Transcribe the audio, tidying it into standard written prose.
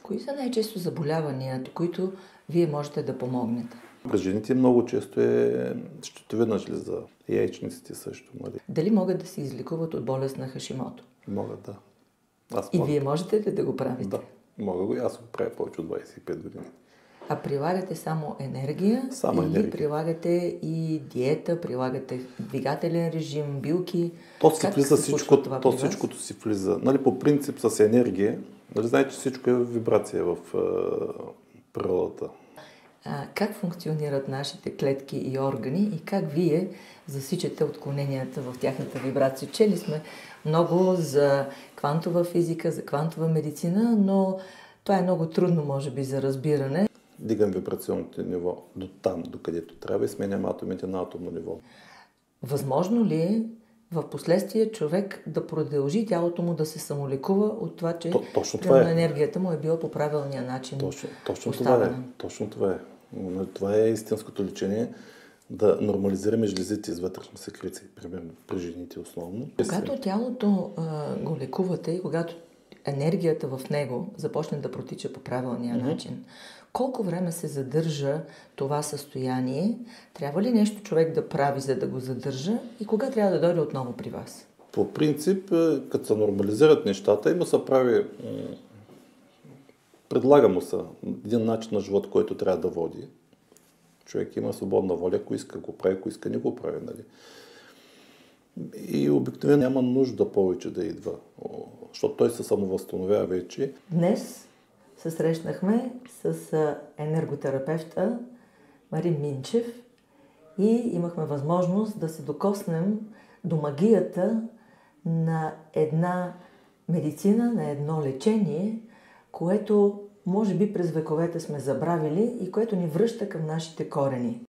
Кои са най-често заболяванията, които вие можете да помогнете? При жените много често е щитовидна жлеза, яйчниците също. Нали? Дали могат да се излекуват от болест на Хашимото? Могат, да. Аз И мога. вие можете ли да го правите? Да, мога го и аз го правя повече от 25 години. А прилагате само енергия? Само или енергия. прилагате и диета, прилагате двигателен режим, билки? То си Как влиза се случва всичко, това то при вас? всичкото си влиза. Нали, по принцип с енергия, нали, знаете, че всичко е вибрация в природата. Как функционират нашите клетки и органи и как вие засичате отклоненията в тяхната вибрация? Чели сме много за квантова физика, за квантова медицина, но това е много трудно, може би, за разбиране. Дигам вибрационното ниво до там, докъдето трябва и сменям атомите на атомно ниво. Възможно ли е в последствие човек да продължи тялото му да се самолекува от това, че Точно това е. енергията му е била по правилния начин Точно поставена? това е. Точно това е. Това е истинското лечение. Да нормализираме жлезите из вътрешни секреции, примерно при жените основно. Когато тялото го лекувате и когато енергията в него започне да протича по правилния начин, колко време се задържа това състояние? Трябва ли нещо човек да прави, за да го задържа? И кога трябва да дойде отново при вас? По принцип, като се нормализират нещата, има се прави... Предлага му се един начин на живот, който трябва да води. Човек има свободна воля, ако иска го прави, ако иска не го прави. Нали? И обикновено няма нужда повече да идва, защото той се самовъзстановява вече. Днес се срещнахме с енерготерапевта Марин Минчев и имахме възможност да се докоснем до магията на една медицина, на едно лечение, което може би през вековете сме забравили и което ни връща към нашите корени.